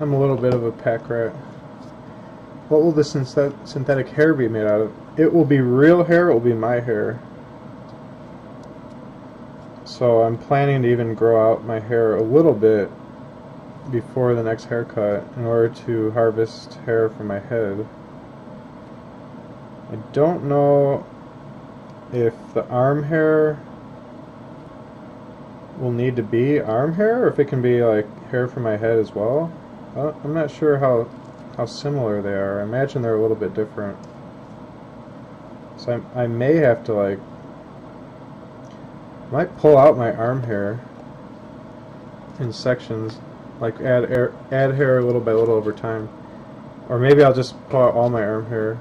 I'm a little bit of a pack rat. What will the synthetic hair be made out of? It will be real hair, it will be my hair. So I'm planning to even grow out my hair a little bit before the next haircut in order to harvest hair from my head. I don't know if the arm hair will need to be arm hair or if it can be like hair from my head as well. I'm not sure how similar they are. I imagine they're a little bit different. So I may have to like, I might pull out my arm hair in sections, like add hair little by little over time. Or maybe I'll just pull out all my arm hair.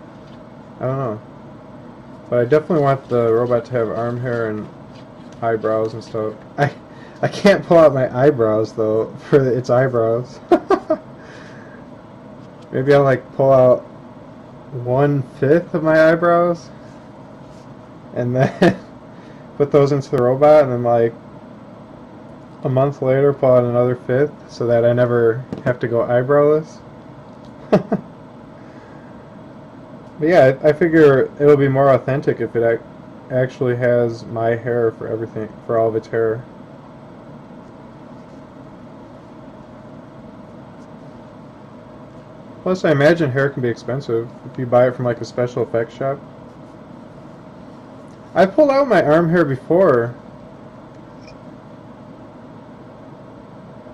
I don't know. But I definitely want the robot to have arm hair and eyebrows and stuff. I can't pull out my eyebrows though for its eyebrows. Maybe I'll like pull out 1/5 of my eyebrows and then put those into the robot, and then like a month later pull out another 1/5 so that I never have to go eyebrowless. But yeah, I figure it'll be more authentic if it actually has my hair for everything, for all of its hair. Plus, I imagine hair can be expensive if you buy it from like a special effects shop. I pulled out my arm hair before.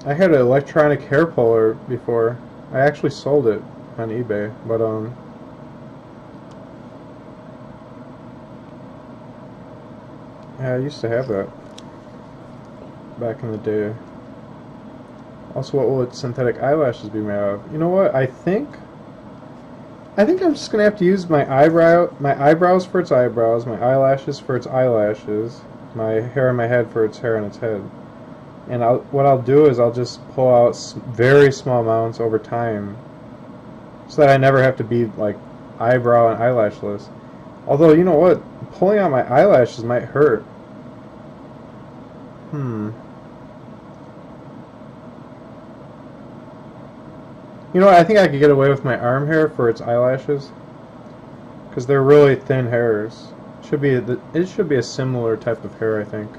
I had an electronic hair puller before. I actually sold it on eBay, but yeah, I used to have that back in the day. Also, what will its synthetic eyelashes be made of? You know what? I think I'm just gonna have to use my eyebrows for its eyebrows, my eyelashes for its eyelashes, my hair on my head for its hair on its head. And what I'll do is I'll just pull out very small amounts over time, so that I never have to be like eyebrow and eyelashless. Although, you know what? Pulling out my eyelashes might hurt. You know what? I think I could get away with my arm hair for its eyelashes, because they're really thin hairs. It should be a similar type of hair, I think,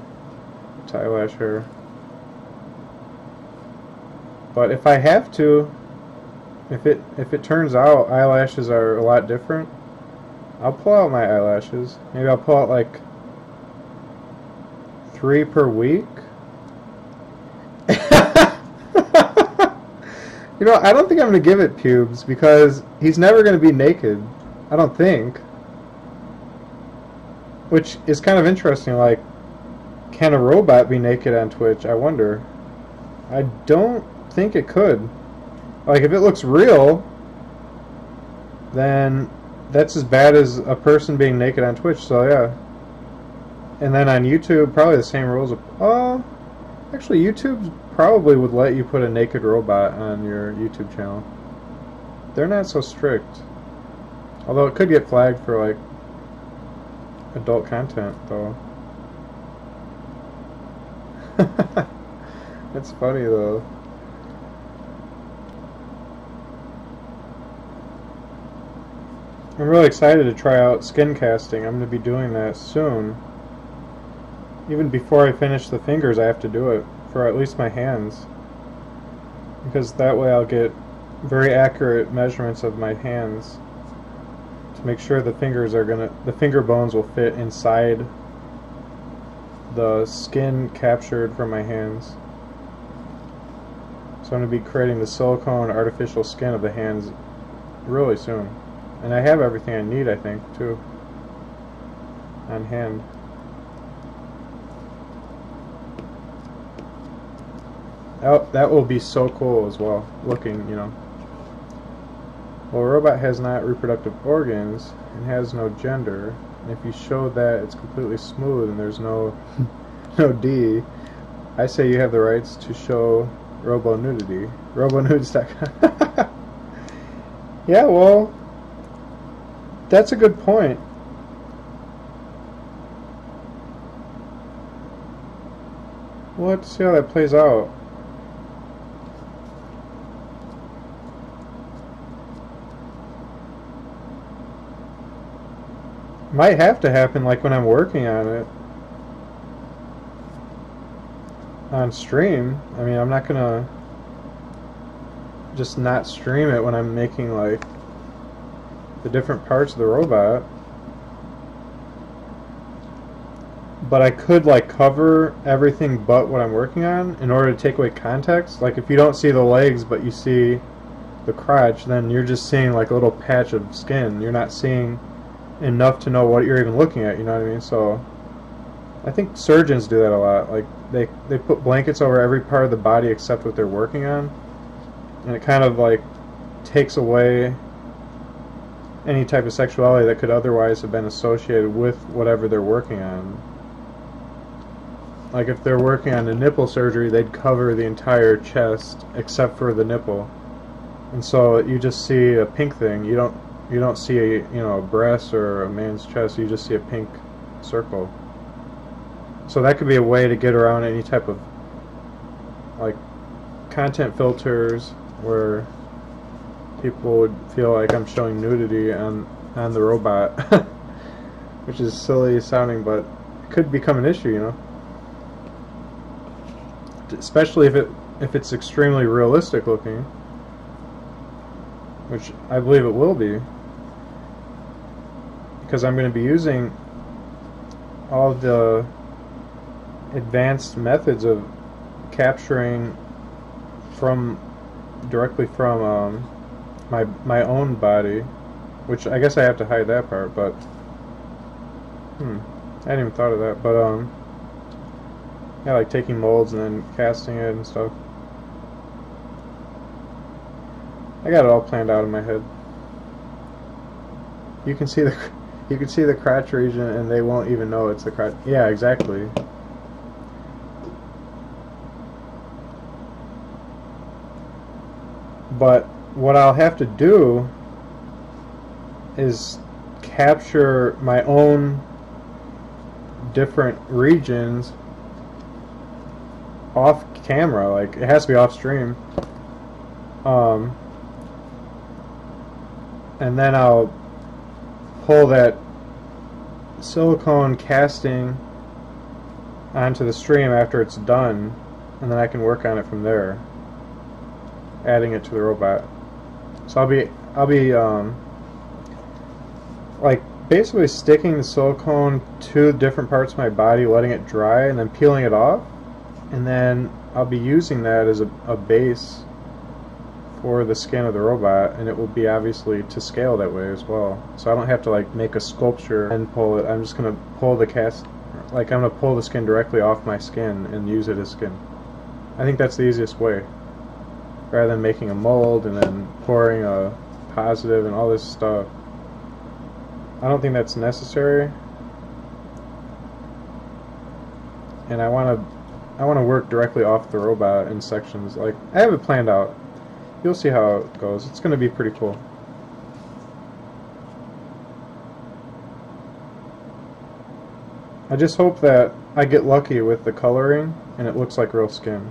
to eyelash hair. But if I have to, if it turns out eyelashes are a lot different, I'll pull out my eyelashes. Maybe I'll pull out like 3 per week. You know, I don't think I'm going to give it pubes because he's never going to be naked. I don't think. Which is kind of interesting. Like, can a robot be naked on Twitch? I wonder. I don't think it could. Like, if it looks real, then that's as bad as a person being naked on Twitch, so yeah. And then on YouTube, probably the same rules. Actually, YouTube probably would let you put a naked robot on your YouTube channel. They're not so strict. Although it could get flagged for, like, adult content, though. It's funny, though. I'm really excited to try out skin casting. I'm going to be doing that soon. Even before I finish the fingers, I have to do it for at least my hands, because that way I'll get very accurate measurements of my hands to make sure the finger bones will fit inside the skin captured from my hands. So I'm going to be creating the silicone artificial skin of the hands really soon. And I have everything I need, I think, too, on hand. Oh, that will be so cool as well, looking, you know. Well, a robot has not reproductive organs and has no gender. And if you show that it's completely smooth and there's no D, I say you have the rights to show robo-nudity. Robonudes.com. Yeah, well, that's a good point. We'll have to see how that plays out. Might have to happen like when I'm working on it on stream. I mean, I'm not gonna just not stream it when I'm making like the different parts of the robot. But I could like cover everything but what I'm working on in order to take away context. Like if you don't see the legs but you see the crotch, then you're just seeing like a little patch of skin. You're not seeing enough to know what you're even looking at, you know what I mean? So I think surgeons do that a lot. Like they put blankets over every part of the body except what they're working on. And it kind of like takes away any type of sexuality that could otherwise have been associated with whatever they're working on. Like if they're working on a nipple surgery, they'd cover the entire chest except for the nipple, and so you just see a pink thing. You don't see a breast or a man's chest. You just see a pink circle. So that could be a way to get around any type of like content filters where people would feel like I'm showing nudity on the robot, which is silly sounding, but it could become an issue, you know. Especially if it's extremely realistic looking, which I believe it will be, because I'm going to be using all of the advanced methods of capturing directly from my own body, which I guess I have to hide that part, but I hadn't even thought of that, but yeah, like taking molds and then casting it and stuff. I got it all planned out in my head. You can see the crotch region, and they won't even know it's the crotch. Yeah, exactly. But what I'll have to do is capture my own different regions off camera. Like it has to be off stream, and then I'll pull that silicone casting onto the stream after it's done, and then I can work on it from there, adding it to the robot. So I'll be like basically sticking the silicone to different parts of my body, letting it dry, and then peeling it off. And then I'll be using that as a base for the skin of the robot, and it will be obviously to scale that way as well. So I don't have to like make a sculpture and pull it. I'm just going to pull the I'm going to pull the skin directly off my skin and use it as skin. I think that's the easiest way, rather than making a mold and then pouring a positive and all this stuff. I don't think that's necessary, and I want to work directly off the robot in sections. Like I have it planned out. You'll see how it goes. It's going to be pretty cool. I just hope that I get lucky with the coloring and it looks like real skin.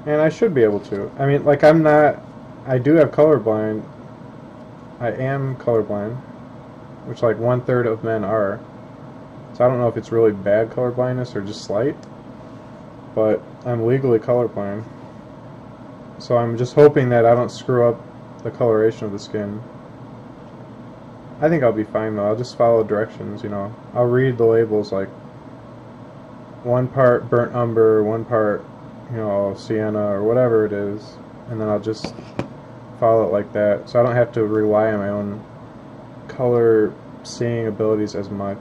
And I should be able to. I mean, like I do have colorblind. I am colorblind, which like 1/3 of men are. So I don't know if it's really bad colorblindness or just slight, but I'm legally colorblind. So I'm just hoping that I don't screw up the coloration of the skin. I think I'll be fine though. I'll just follow directions, you know. I'll read the labels, like 1 part burnt umber, 1 part, you know, sienna or whatever it is, and then I'll just follow it like that. So I don't have to rely on my own color seeing abilities as much.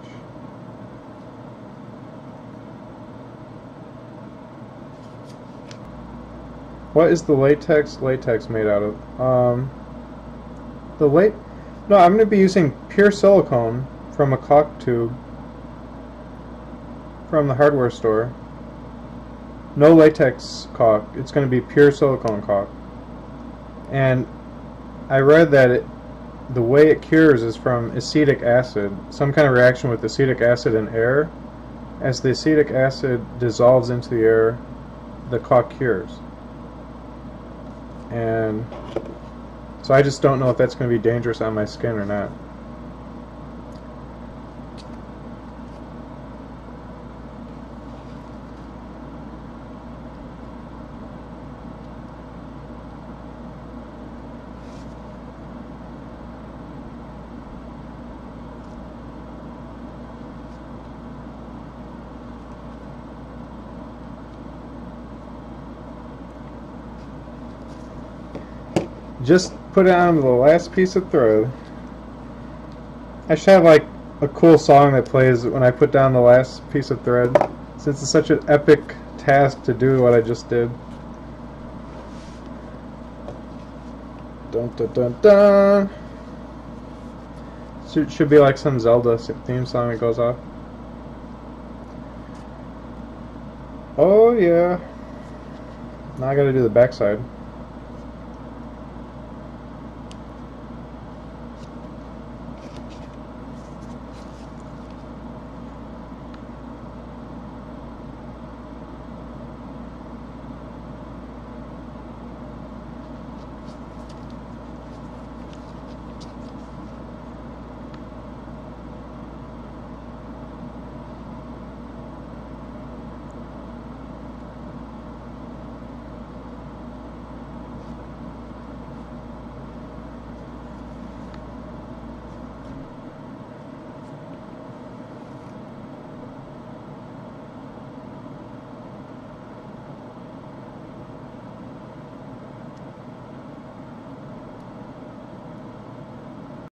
What is the latex made out of? No, I'm going to be using pure silicone from a caulk tube from the hardware store. No latex caulk. It's going to be pure silicone caulk. And I read that the way it cures is from acetic acid, some kind of reaction with acetic acid and air. As the acetic acid dissolves into the air, the caulk cures. And so I just don't know if that's going to be dangerous on my skin or not. Just put it on the last piece of thread. I should have like a cool song that plays when I put down the last piece of thread, since it's such an epic task to do what I just did. Dun dun dun dun. Should be like some Zelda theme song that goes off. Oh yeah. Now I gotta do the backside.